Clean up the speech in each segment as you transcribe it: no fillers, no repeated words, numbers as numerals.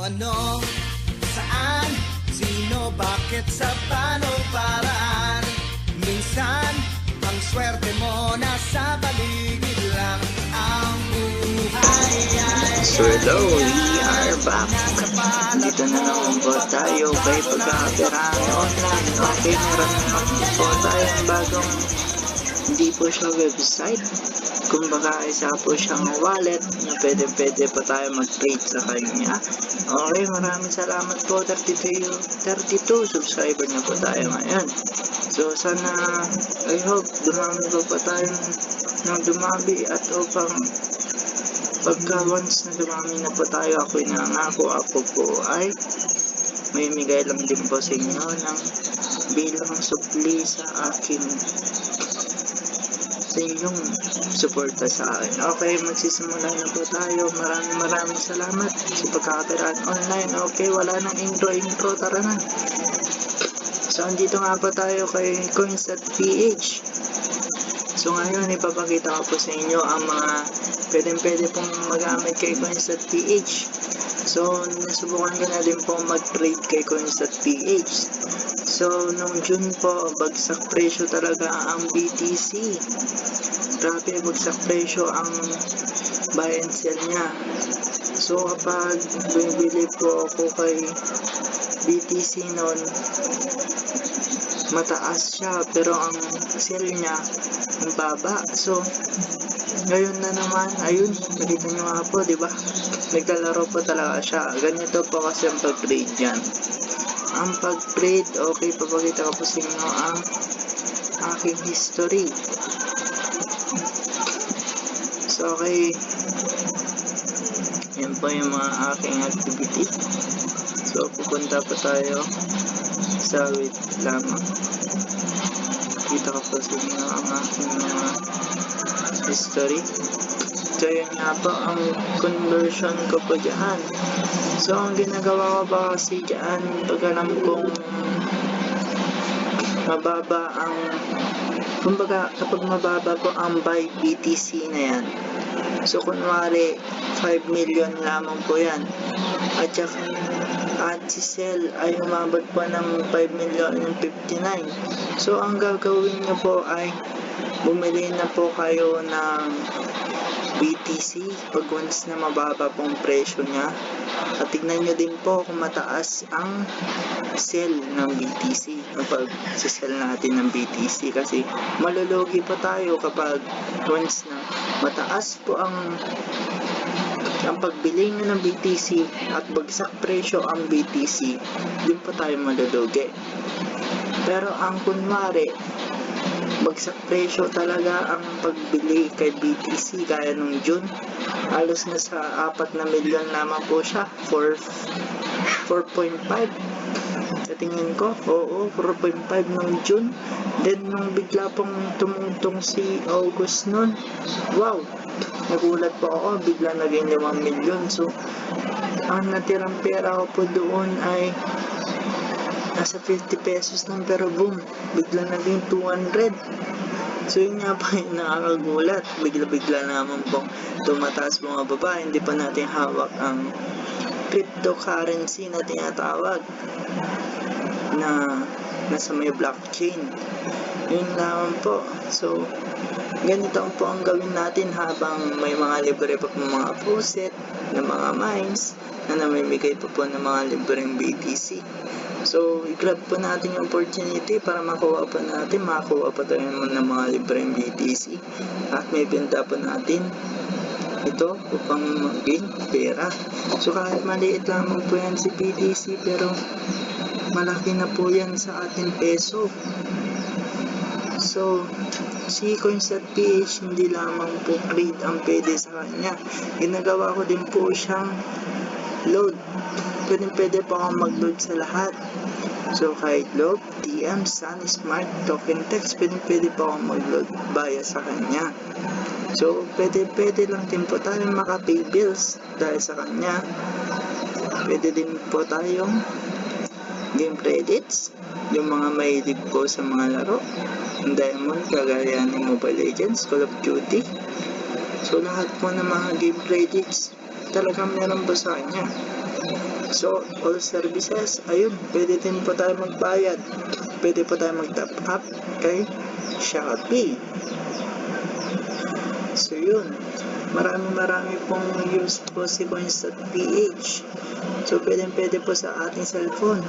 ano, saan, sino, bakit, sa paano paraan. Minsan, ang swerte mo nasa paligid lang. Ang buhay ay So hello, we are back. Dito na naman po tayo kay pagkakapirahan online. Okay, meron naman po tayong bagong, hindi po siya website. Kumbaga, isa po siyang wallet na pwede pa tayo mag-trade sa kanya. Okay, maraming salamat po. 32 subscriber na po tayo ngayon. So, sana, I hope, dumami pa tayo ng dumami at upang pagka once na dumami na po tayo, ako'y nangako ako po ay may migay lang din po sa inyo ng bilang supli sa aking sa inyong suporta sa akin. Okay, magsisimula na po tayo. Maraming salamat sa pagkakapiraan online. Okay, wala nang intro, tara na. So, andito nga po tayo kay Coins.Ph. So, ngayon, ipapakita ko po sa inyo ang mga pwede pong magamit kay Coins.Ph. So, nasubukan ko na din po mag-trade kay Coins.Ph. So, nung June po, bagsak presyo talaga ang BTC. Grabe, bagsak presyo ang buy and sell niya. So, kapag bumibili po ako kay BTC noon, mataas siya, pero ang sell niya, ang baba. So, ngayon na naman, ayun, nakita nyo nga po, diba? Nagkalaro po talaga siya. Ganito po kasi ang pag-trade yan. Ang pag-trade, okay, papakita ko po sa inyo ang aking history. So, okay, yan po yung mga aking activity. So, pupunta po tayo sa wait lamang. Kita ko po sa inyo ang aking mga history. So, yun nga po ang conversion ko po dyan. So, ang ginagawa ko ba kasi dyan, pag alam kong mababa ang, kumbaga, kapag mababa po ang buy BTC na yan, so, kunwari, 5 million lamang po yan. At saka, at si sell ay umabot po ng 5 million and 59. So, ang gagawin nyo po ay bumili na po kayo ng BTC pag once na mababa pong presyo niya. At tignan nyo din po kung mataas ang sell ng BTC kapag sell natin ng BTC, kasi malulugi pa tayo kapag once na mataas po ang pagbili nyo ng BTC at bagsak presyo ang BTC, din po tayo malulugi. Pero ang kunwari bagsak presyo talaga ang pagbili kay BTC, kaya nung June, halos na sa 4 na milyon naman po siya, 4.5 sa tingin ko. Oo, 4.5 nung June. Then nung bigla pong tumungtong si August nun, wow, nagulat po ako, bigla naging 5 milyon. So, ang natirang pera ko po doon ay nasa 50 pesos lang, pero boom, bigla naging 200. So, yun nga pa yung nakakagulat. Bigla naman pong tumataas mga baba. Hindi pa natin hawak ang cryptocurrency na tinatawag na nasa may blockchain. Yun naman po. So, ganito po ang gawin natin habang may mga libre pa po mga faucet na mga mines na namimigay pa po ng mga libreng BTC. So, i-grab po natin yung opportunity para makuha pa tayo ng mga libreng BTC at may benta po natin ito upang mag-gain pera. So, kahit maliit lamang po yan si BTC, pero malaki na po yan sa ating peso. So, si Coins.Ph hindi lamang po trade ang pwede sa kanya. Ginagawa ko din po siyang load. Pwede po akong mag-load sa lahat. So, kahit load, TM, Sun, Smart, Token Text, pwede po akong mag-load via sa kanya. So, pwede lang din po tayong maka-pay bills dahil sa kanya. Pwede din po tayong game credits, yung mga mahilig po sa mga laro, Diamond, kagaya ng Mobile Legends, Call of Duty. So, lahat po ng mga game credits talagang meron po sa kanya. So, all services, ayun, pwede din po tayo magbayad. Pwede po tayo mag-top up kay Shopee. So, yun. Marami pong use po si Coins.Ph. So, pwede po sa ating cellphone.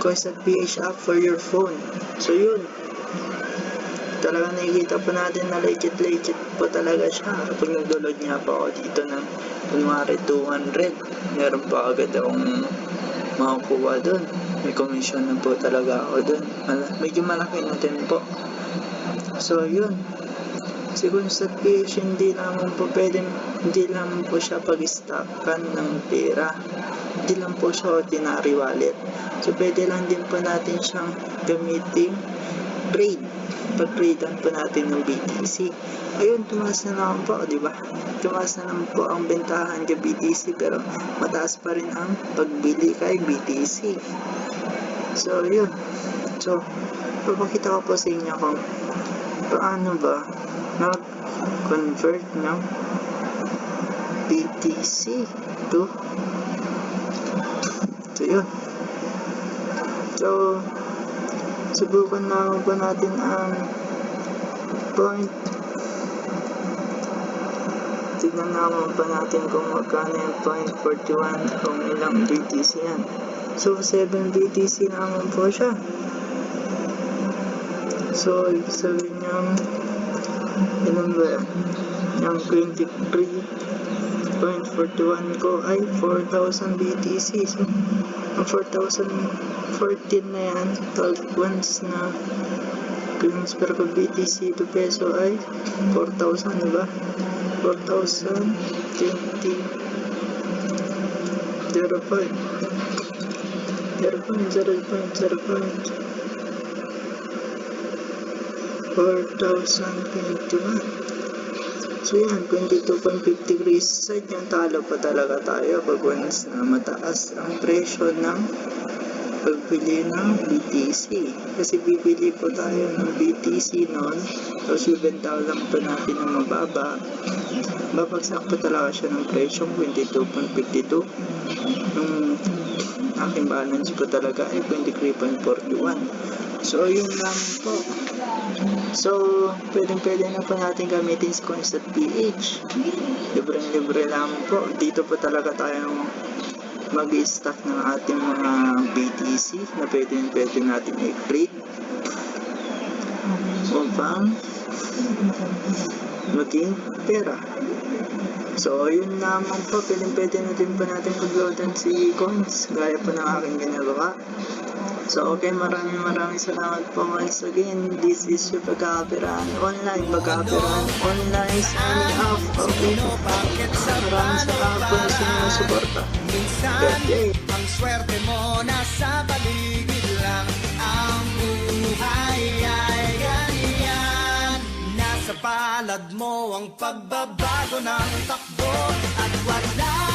Coins.Ph app for your phone. So, yun. Talaga nakikita po natin na legit po talaga siya. Kapag nag-download nga po ako dito ng kunwari 200, meron pa agad akong makukuha doon. May commission na po talaga ako doon. Medyo malaki na din po. So, yun. Si Coins.Ph hindi naman po siya pag-stockan ng pera. Hindi lang po siya ordinary wallet. So, pwede lang din po natin siyang gamitin trade. Pag-tradean po natin ng BTC. Ayun, tumaas na naman po, di ba? Tumaas na naman po ang bentahan kay BTC, pero mataas pa rin ang pagbili kay BTC. So, yun. So, papakita ko po sa inyo kung paano ba mag-convert ng BTC to yun. So, subukan na ba natin ang point. Tignan naman pa natin kung magkano yung 0.41 kung ilang BTC yan. So, 7 BTC naman po siya. So, ibig sabihin niyang ilan ba yan? Yung 23.41 ko ay 4,000 BTC. So, ang 4,014 na yan, 12 ones na transfer ko BTC to peso ay 4,000, diba? 4,020 4,021. So yan, 22.50 side yung talo pa talaga tayo pag once na mataas ang presyo ng pagbili ng BTC. Kasi bibili po tayo ng BTC noon, tapos bibenta lang po natin ng mababa. Babagsak po talaga siya ng presyo 22.52. Yung aking balance po talaga ay 23.41. So yun lang po. So, pwede na po natin gamitin si Coins.Ph. Libre lang po. Dito po talaga tayo mag-i-stack ng ating mga BTC na pwede natin i-trade upang maging pera. So, yun naman po. Pwede na din po natin mag-loadan si Coins gaya po ng aking ginagawa. So, okay, maraming salamat po once again. This is your pagkakapiraan online signing off. Okay, maraming salamat po sa inyong suporta. Good day. Ang swerte mo nasa paligid lang. Ang buhay ay ganyan. Nasa palad mo ang pagbabago ng takbo at wala